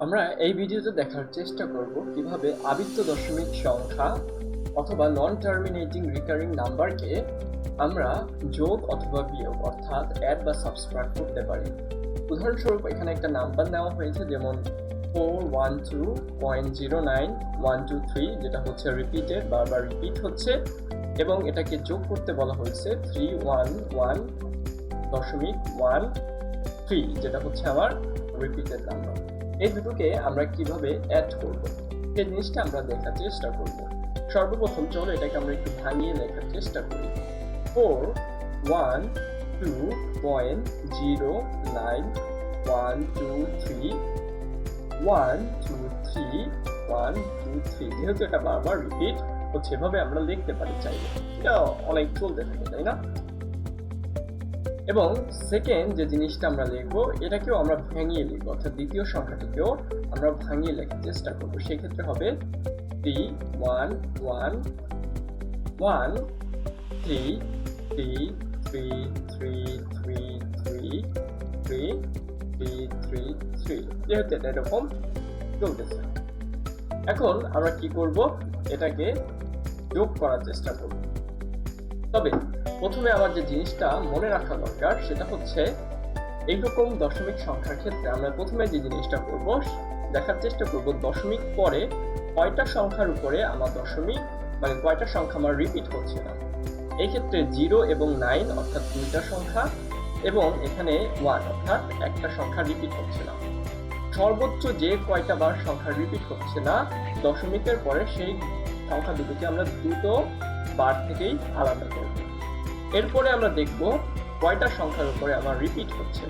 আমরা এই ভিডিওতে দেখার চেষ্টা করব কিভাবে আবৃত্ত দশমিক সংখ্যা অথবা নন টার্মিনেটিং রিকারিং নাম্বারকে আমরা যোগ অথবা বিয়োগ অর্থাৎ অ্যাড বা সাবট্রাক্ট করতে পারি। উদাহরণস্বরূপ এখানে একটা নাম্বার নেওয়া হয়েছে, যেমন 412.09123, যেটা হচ্ছে রিপিটেড, বারবার রিপিট হচ্ছে, এবং এটাকে যোগ করতে বলা হয়েছে 311.13, যেটা হচ্ছে আমার রিপিটেড নাম্বার। এই দুটোকে আমরা কিভাবে অ্যাড করব সেই জিনিসটা আমরা দেখার চেষ্টা করব। সর্বপ্রথম চলো এটাকে আমরা একটু ভাঙিয়ে লেখার চেষ্টা করি। 412.09123 যেহেতু এটা বারবার রিপিট হচ্ছে, এভাবে আমরা লিখতে পারি চাইলে, এটা অনেক চলতে থাকে, তাই না? এবং সেকেন্ড যে জিনিসটা আমরা লিখবো, এটাকেও আমরা ভাঙিয়ে লিখবো, অর্থাৎ দ্বিতীয় সংখ্যাটিকেও আমরা ভাঙিয়ে লেখার চেষ্টা করবো। সেক্ষেত্রে হবে 3111333333333, যেহেতু এটা এরকম চলতেছে। এখন আমরা কি করব, এটাকে যোগ করার চেষ্টা করব। তবে প্রথমে আমার যে জিনিসটা মনে রাখা দরকার সেটা হচ্ছে, এইরকম দশমিক সংখ্যার ক্ষেত্রে আমরা প্রথমে যে জিনিসটা করব, দেখার চেষ্টা করব দশমিক পরে কয়টা সংখ্যার উপরে আমার দশমিক, মানে কয়টা সংখ্যা আমার রিপিট হচ্ছে না। এই ক্ষেত্রে 0 এবং 9 অর্থাৎ দুইটা সংখ্যা, এবং এখানে 1 অর্থাৎ একটা সংখ্যা রিপিট হচ্ছে না। সর্বোচ্চ যে কয়টা বার সংখ্যা রিপিট হচ্ছে না দশমিকের পরে, সেই সংখ্যা দুটোকে আমরা দুটো বার থেকেই আলাদা করব। এরপরে আমরা দেখব কয়টা সংখ্যার উপরে আমার রিপিট হচ্ছে,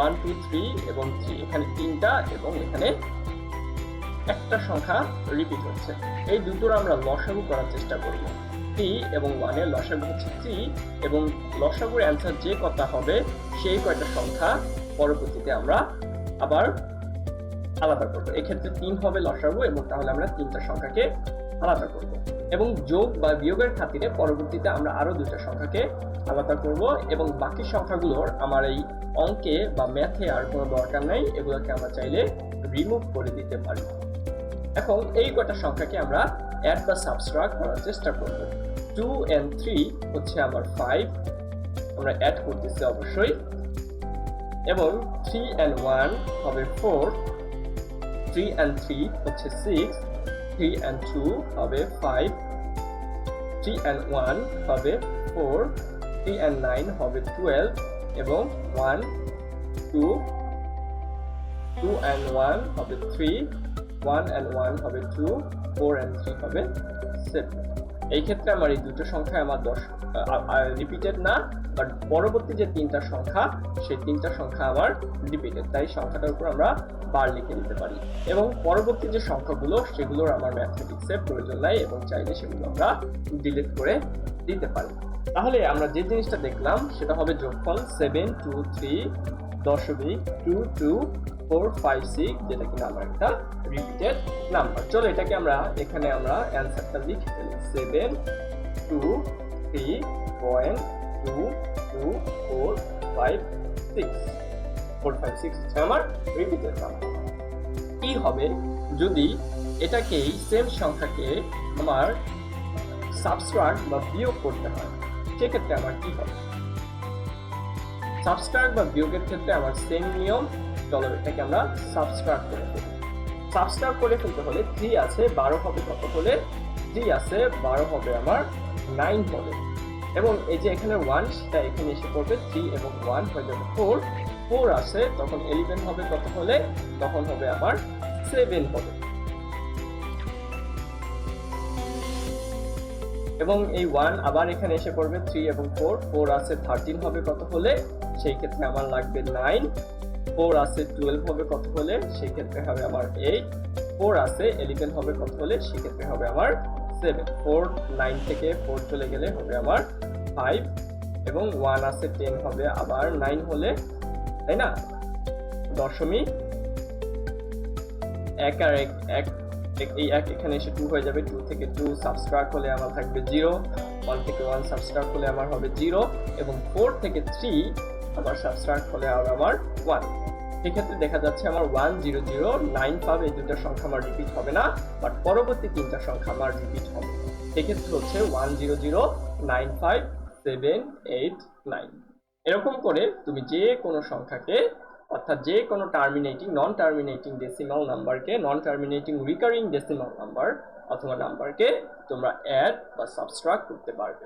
1 2 3 এবং 3, এখানে তিনটা এবং এখানে একটা সংখ্যা রিপিট হচ্ছে। এই দুটোর আমরা লসাগু করার চেষ্টা করব। 3 এবং 1 এর লসাগু হচ্ছে 3, এবং লসাগুর অ্যান্সার যে কয়টা হবে সেই কয়টা সংখ্যা পরবর্তীতে আমরা আবার আলাদা করব। এক্ষেত্রে 3 হবে লসাগু, এবং তাহলে আমরা তিনটা সংখ্যাকে আলাদা করব। এবং যোগ বা বিয়োগের খাতিরে পরবর্তীতে আমরা আরো দুইটা সংখ্যাকে আলাদা করব, এবং বাকি সংখ্যাগুলোর আমার এই অঙ্কে বা ম্যাথে আর কোনো দরকার নাই, এগুলোকে আমরা চাইলে রিমুভ করে দিতে পারি। এখন এই কয়টা সংখ্যাকে আমরা অ্যাড বা সাবট্রাক্ট করার চেষ্টা করব। 2 and 3 হচ্ছে আমার 5, আমরা অ্যাড করতেছি অবশ্যই, এবং 3 and 1 হবে 4, 3 and 3 হচ্ছে 6, 3 and 2 হবে 5, 3 and 1 হবে 4, 3 and 9 হবে 12, এবং 1 2 2 and 1 হবে 3, 1 and 1 হবে 2, 4 and 3 হবে 7। এই ক্ষেত্রে আমার এই দুটো সংখ্যা আমার রিপিটেড না, বাট পরবর্তী যে তিনটা সংখ্যা সেই তিনটা সংখ্যা আমার রিপিটেড, তাই সংখ্যাটার উপর আমরা বার লিখে দিতে পারি। এবং পরবর্তী যে সংখ্যাগুলো সেগুলোর আমার ম্যাথমেটিক্সের প্রয়োজন নাই, এবং চাইলে সেগুলো আমরা ডিলিট করে দিতে পারি। তাহলে আমরা যে জিনিসটা দেখলাম সেটা হবে যোগফল 723.2246, যেটা কিনা আমার একটা রিপিটেড নাম্বার। চলো এটাকে আমরা এখানে আমরা অ্যান্সারটা লিখে ফেলি। 723.22456 হচ্ছে আমার রিপিটেড নাম্বার। কি হবে যদি এটাকেই সেম সংখ্যাকে আমার সাবট্রাক্ট বা বিয়োগ করতে হয়, সেক্ষেত্রে আমার কি হবে? সাবট্রাক্ট বা বিয়োগের ক্ষেত্রে আমার সেম নিয়ম। চলো এটাকে আমরা সাবট্রাক্ট করে ফেলি। সাবট্রাক্ট করে ফেলতে হলে 3 আছে 12 হবে কত হলে, 3 আছে 12 হবে আমার 9 হবে, এবং এই যে এখানে 1 সেটা এখানে এসে পড়বে, 3 এবং 1 হয়ে যাবে 4, 4 আছে তখন 11 হবে কত হলে, তখন হবে আমার 7 হবে, এবং এই 1 আবার এখানে এসে পড়বে, 3 এবং 4, 4 আছে 13 হবে কত হলে, সেই ক্ষেত্রে আমার লাগবে 9, 4 আছে 12 হবে কত হলে, সেই ক্ষেত্রে হবে আমার 8, 4 আছে 11 হবে কত হলে, সেই ক্ষেত্রে হবে আমার 7, 4 9 থেকে 4 চলে গেলে হবে আমার 5, এবং 1 আছে 10 হবে আবার 9 হলে, তাই না? দশমিক 1 আর 1 এই 1 এখানে এসে 2 হয়ে যাবে, 2 থেকে 2 সাবট্রাক্ট হলে আমার থাকবে 0, 1 থেকে 1 সাবট্রাক্ট হলে আমার হবে 0, এবং 4 থেকে 3 আবার সাবট্রাক্ট হলে আর আমার 1। সেক্ষেত্রে দেখা যাচ্ছে আমার 10095 এই দুটো সংখ্যা আমার রিপিট হবে না, বাট পরবর্তী তিনটা সংখ্যা আমার রিপিট হবে। সেক্ষেত্রে হচ্ছে 1009578 এরকম করে তুমি যে কোনো সংখ্যাকে, অর্থাৎ যে কোনো টার্মিনেটিং নন টার্মিনেটিং ডেসিমাল নাম্বারকে, নন টার্মিনেটিং রিকারিং ডেসিমাল নাম্বার অথবা নাম্বারকে তোমরা অ্যাড বা সাবট্রাক্ট করতে পারবে।